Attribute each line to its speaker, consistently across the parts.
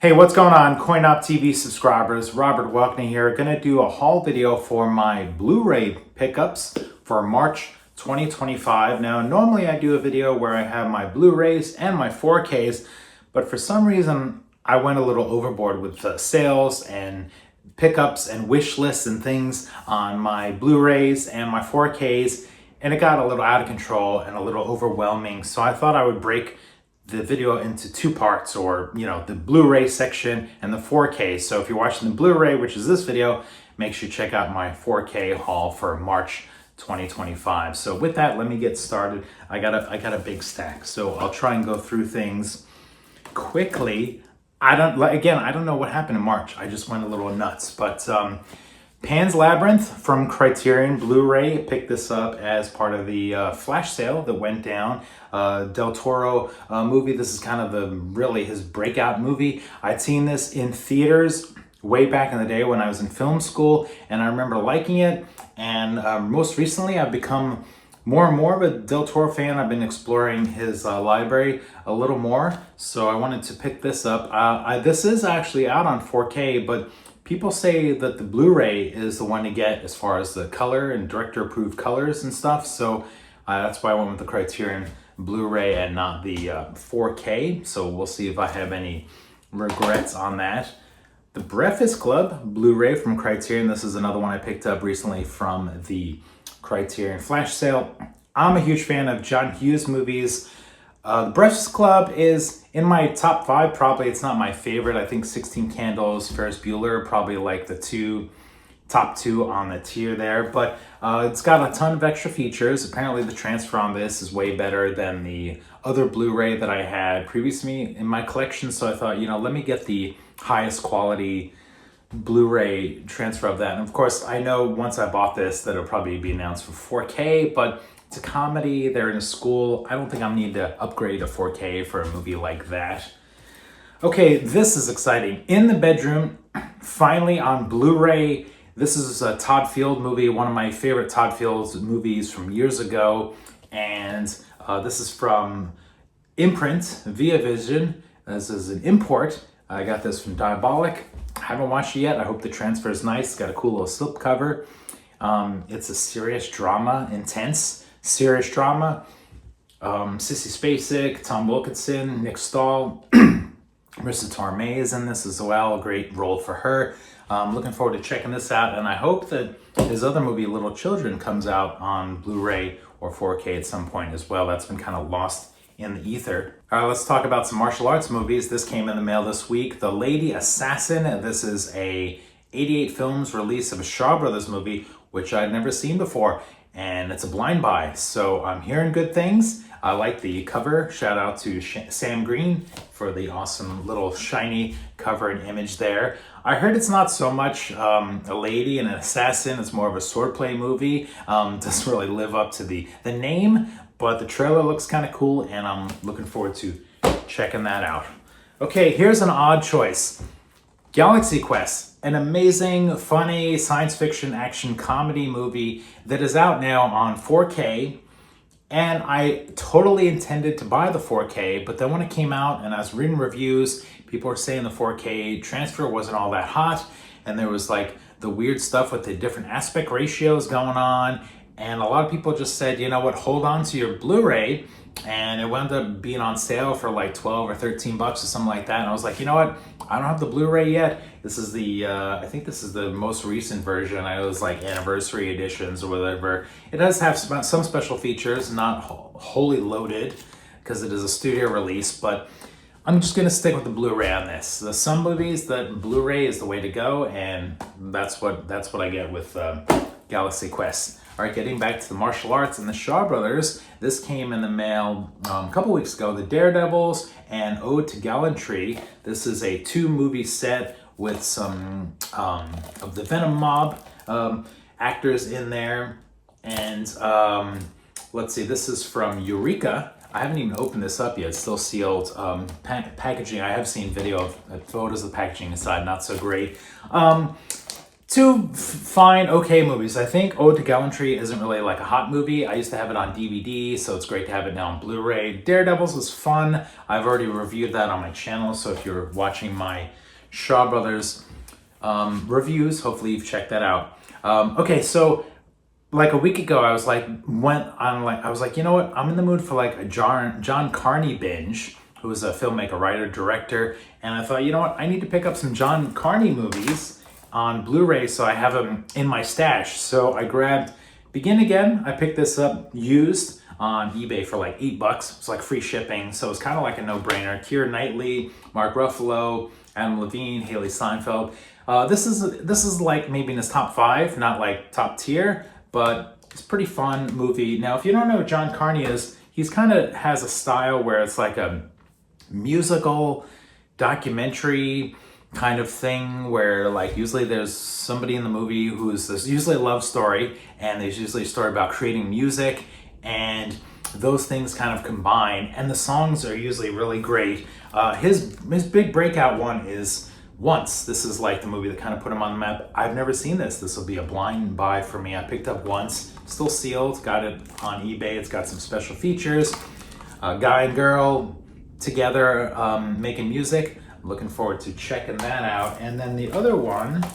Speaker 1: Hey, what's going on, CoinOp TV subscribers? Robert Welkney here. Gonna do a haul video for my Blu-ray pickups for March 2025. Now, normally I do a video where I have my Blu-rays and my 4Ks, but for some reason I went a little overboard with the sales and pickups and wish lists and things on my Blu-rays and my 4Ks, and it got a little out of control and a little overwhelming. So I thought I would break the video into two parts, or the Blu-ray section and the 4K. So if you're watching the Blu-ray, which is this video, make sure you check out my 4K haul for March 2025. So with that, let me get started. I got a big stack, so I'll try and go through things quickly. I don't know what happened in March. I just went a little nuts, but Pan's Labyrinth from Criterion Blu-ray. Picked this up as part of the flash sale that went down. Del Toro movie. This is kind of really his breakout movie. I'd seen this in theaters way back in the day when I was in film school, and I remember liking it. And most recently, I've become more and more of a Del Toro fan. I've been exploring his library a little more, so I wanted to pick this up. This is actually out on 4K, but people say that the Blu-ray is the one to get as far as the color and director-approved colors and stuff. So that's why I went with the Criterion Blu-ray and not the 4K. So we'll see if I have any regrets on that. The Breakfast Club Blu-ray from Criterion. This is another one I picked up recently from the Criterion flash sale. I'm a huge fan of John Hughes movies. The Breakfast Club is in my top 5. Probably it's not my favorite. I think 16 Candles, Ferris Bueller, probably like the top two on the tier there. But it's got a ton of extra features. Apparently the transfer on this is way better than the other Blu-ray that I had previously in my collection. So I thought, let me get the highest quality Blu-ray transfer of that. And of course, I know once I bought this that it'll probably be announced for 4K, but it's a comedy, they're in a school. I don't think I need to upgrade to 4K for a movie like that. Okay, this is exciting. In the Bedroom, finally on Blu-ray. This is a Todd Field movie, one of my favorite Todd Field movies from years ago. And this is from Imprint, Via Vision. This is an import. I got this from Diabolic. I haven't watched it yet. I hope the transfer is nice. It's got a cool little slip cover. It's a serious drama, intense serious drama. Sissy Spacek, Tom Wilkinson, Nick Stahl, Marissa Tomei is in this as well. A great role for her. Looking forward to checking this out, and I hope that his other movie, Little Children, comes out on Blu-ray or 4K at some point as well. That's been kind of lost in the ether. All right, let's talk about some martial arts movies. This came in the mail this week. The Lady Assassin. This is a 88 Films release of a Shaw Brothers movie, which I'd never seen before, and it's a blind buy. So I'm hearing good things. I like the cover. Shout out to Sam Green for the awesome little shiny cover and image there. I heard it's not so much a lady and an assassin. It's more of a swordplay movie. Doesn't really live up to the name, but the trailer looks kind of cool, and I'm looking forward to checking that out. Okay, here's an odd choice. Galaxy Quest, an amazing, funny science fiction action comedy movie that is out now on 4K. And I totally intended to buy the 4K, but then when it came out and I was reading reviews, people were saying the 4K transfer wasn't all that hot, and there was like the weird stuff with the different aspect ratios going on. And a lot of people just said, you know what, hold on to your Blu-ray. And it wound up being on sale for like 12 or 13 bucks or something like that. And I was like, you know what? I don't have the Blu-ray yet. This is the, I think this is the most recent version. I know it's like anniversary editions or whatever. It does have some special features, not wholly loaded because it is a studio release, but I'm just gonna stick with the Blu-ray on this. There's some movies that Blu-ray is the way to go, and that's what I get with Galaxy Quest. All right, getting back to the martial arts and the Shaw Brothers, this came in the mail a couple weeks ago. The Daredevils and Ode to Gallantry. This is a 2-movie set with some of the Venom mob actors in there. And let's see, this is from Eureka. I haven't even opened this up yet. It's still sealed. Packaging, I have seen video of photos of the packaging inside, not so great. two fine, okay movies. I think Ode to Gallantry isn't really like a hot movie. I used to have it on DVD, so it's great to have it now on Blu-ray. Daredevils was fun. I've already reviewed that on my channel, so if you're watching my Shaw Brothers reviews, hopefully you've checked that out. Okay, so like a week ago, I was like, you know what? I'm in the mood for like a John Carney binge, who is a filmmaker, writer, director, and I thought, you know what? I need to pick up some John Carney movies on Blu-ray, so I have them in my stash. So I grabbed Begin Again. I picked this up used on eBay for like $8. It's like free shipping, so it's kind of like a no-brainer. Keira Knightley, Mark Ruffalo, Adam Levine, Haley Steinfeld. This is like maybe in his top 5, not like top tier, but it's a pretty fun movie. Now, if you don't know who John Carney is, he's kind of has a style where it's like a musical documentary kind of thing where like usually there's somebody in the movie there's usually a love story, and there's usually a story about creating music, and those things kind of combine, and the songs are usually really great. His big breakout one is Once. This is like the movie that kind of put him on the map. I've never seen this. This will be a blind buy for me. I picked up Once, still sealed, got it on eBay. It's got some special features. Guy and girl together making music. I'm looking forward to checking that out. And then the other one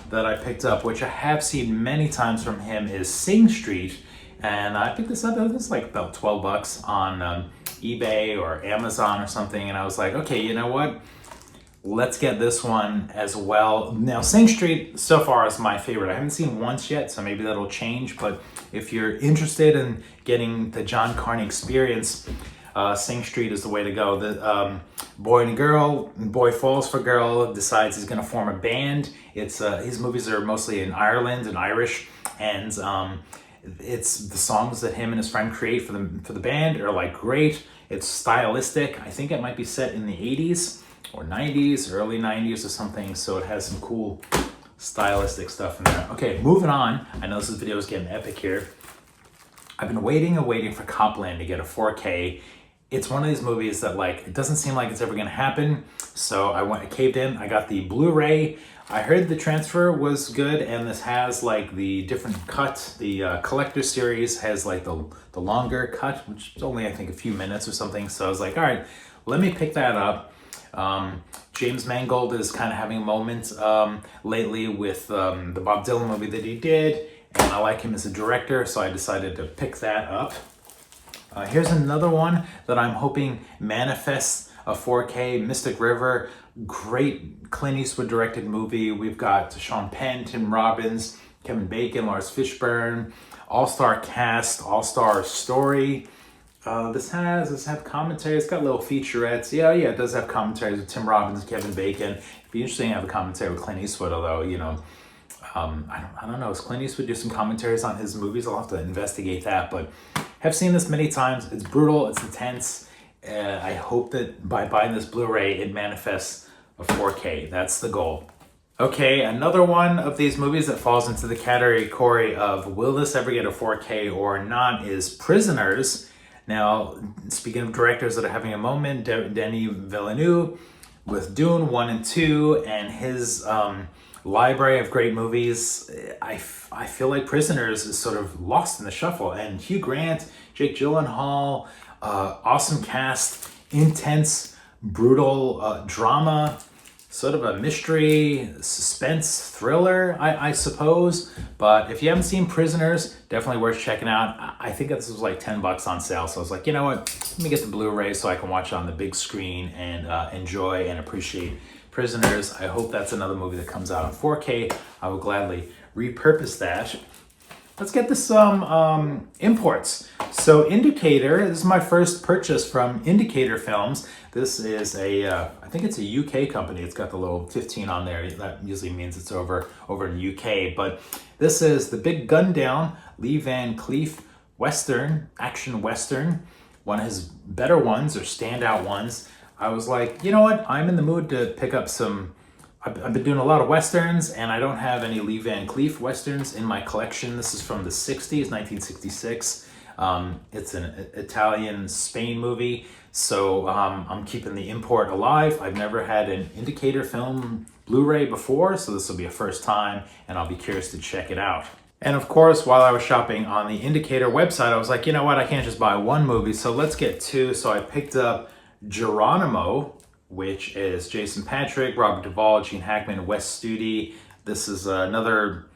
Speaker 1: that I picked up, which I have seen many times from him, is Sing Street. And I picked this up, it was like about $12 on eBay or Amazon or something. And I was like, okay, you know what? Let's get this one as well. Now, Sing Street so far is my favorite. I haven't seen Once yet, so maybe that'll change. But if you're interested in getting the John Carney experience, Sing Street is the way to go. The boy and a girl, boy falls for girl, decides he's going to form a band. It's his movies are mostly in Ireland and Irish, and it's the songs that him and his friend create for the band are like great. It's stylistic. I think it might be set in the 80s or 90s, early 90s or something. So it has some cool stylistic stuff in there. Okay, moving on. I know this video is getting epic here. I've been waiting and waiting for Copland to get a 4K. It's one of these movies that like, it doesn't seem like it's ever gonna happen. So I caved in, I got the Blu-ray. I heard the transfer was good, and this has like the different cut. The collector series has like the longer cut, which is only I think a few minutes or something. So I was like, all right, let me pick that up. James Mangold is kind of having a moment lately with the Bob Dylan movie that he did, and I like him as a director, so I decided to pick that up. Here's another one that I'm hoping manifests a 4K, Mystic River. Great Clint Eastwood directed movie. We've got Sean Penn, Tim Robbins, Kevin Bacon, Lawrence Fishburne, all-star cast, all-star story. This have commentary. It's got little featurettes. Yeah, it does have commentaries with Tim Robbins and Kevin Bacon. It'd be interesting to have a commentary with Clint Eastwood, although, you know, I don't know. Does Clint Eastwood do some commentaries on his movies? I'll have to investigate that, but have seen this many times. It's brutal. It's intense. I hope that by buying this Blu-ray, it manifests a 4K. That's the goal. Okay, another one of these movies that falls into the category of will this ever get a 4K or not is Prisoners. Now, speaking of directors that are having a moment, Denis Villeneuve with Dune 1 and 2 and his library of great movies, I feel like Prisoners is sort of lost in the shuffle. And Hugh Grant, Jake Gyllenhaal, awesome cast, intense, brutal drama, sort of a mystery, suspense thriller, I suppose. But if you haven't seen Prisoners, definitely worth checking out. I think this was like $10 on sale. So I was like, you know what? Let me get the Blu-ray so I can watch it on the big screen and enjoy and appreciate Prisoners. I hope that's another movie that comes out in 4K. I will gladly repurpose that. Let's get to some imports. So Indicator, this is my first purchase from Indicator Films. This is I think it's a UK company. It's got the little 15 on there. That usually means it's over in the UK. But this is The Big Gun Down, Lee Van Cleef Western, action Western. One of his better ones or standout ones. I was like, you know what? I'm in the mood to pick up some. I've been doing a lot of Westerns, and I don't have any Lee Van Cleef Westerns in my collection. This is from the 60s, 1966. It's an Italian-Spain movie. So I'm keeping the import alive. I've never had an Indicator film Blu-ray before, so this will be a first time, and I'll be curious to check it out. And of course, while I was shopping on the Indicator website, I was like, you know what, I can't just buy one movie, so let's get two. So I picked up Geronimo, which is Jason Patric, Robert Duvall, Gene Hackman, Wes Studi. This is another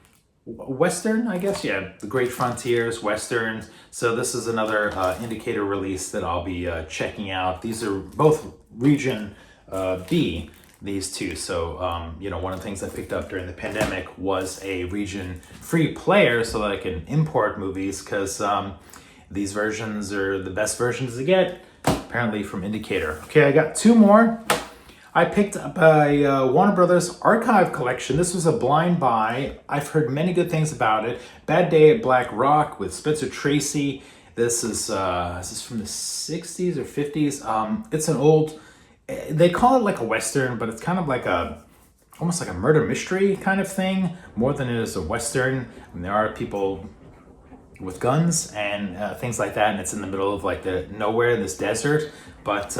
Speaker 1: Western, I guess, yeah, The Great Frontiers, Westerns. So this is another Indicator release that I'll be checking out. These are both Region B, these two. So, you know, one of the things I picked up during the pandemic was a region free player so that I can import movies, because these versions are the best versions to get, apparently, from Indicator. Okay, I got two more. I picked up a Warner Brothers archive collection. This was a blind buy. I've heard many good things about it. Bad Day at Black Rock with Spencer Tracy. This is from the 60s or 50s. It's an old, they call it like a Western, but it's kind of like almost like a murder mystery kind of thing, more than it is a Western. And there are people with guns and things like that, and it's in the middle of like the nowhere in this desert. But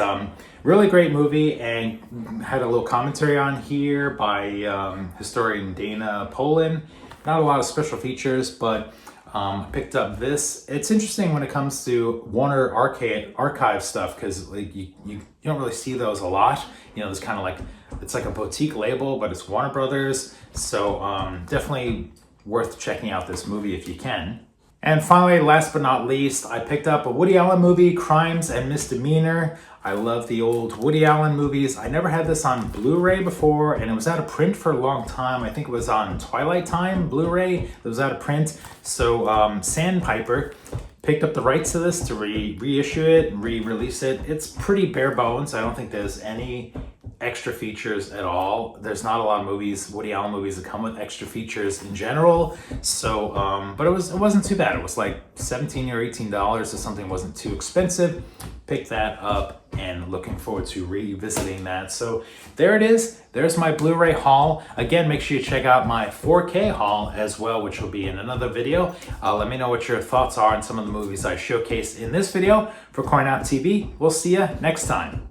Speaker 1: really great movie, and had a little commentary on here by historian Dana Polin. Not a lot of special features, but I picked up this. It's interesting when it comes to Warner archive stuff, because like you don't really see those a lot. You know, there's kind of like, it's like a boutique label, but it's Warner Brothers. So definitely worth checking out this movie if you can. And finally, last but not least, I picked up a Woody Allen movie, Crimes and Misdemeanor. I love the old Woody Allen movies. I never had this on Blu-ray before, and it was out of print for a long time. I think it was on Twilight Time Blu-ray. It was out of print. So Sandpiper picked up the rights to this to reissue it and re-release it. It's pretty bare bones. I don't think there's any extra features at all. There's not a lot of movies, Woody Allen movies, that come with extra features in general. So, but it wasn't too bad. It was like $17 or $18, so something wasn't too expensive. Picked that up and looking forward to revisiting that. So there it is. There's my Blu-ray haul. Again, make sure you check out my 4K haul as well, which will be in another video. Let me know what your thoughts are on some of the movies I showcased in this video. For Coin Out TV, we'll see you next time.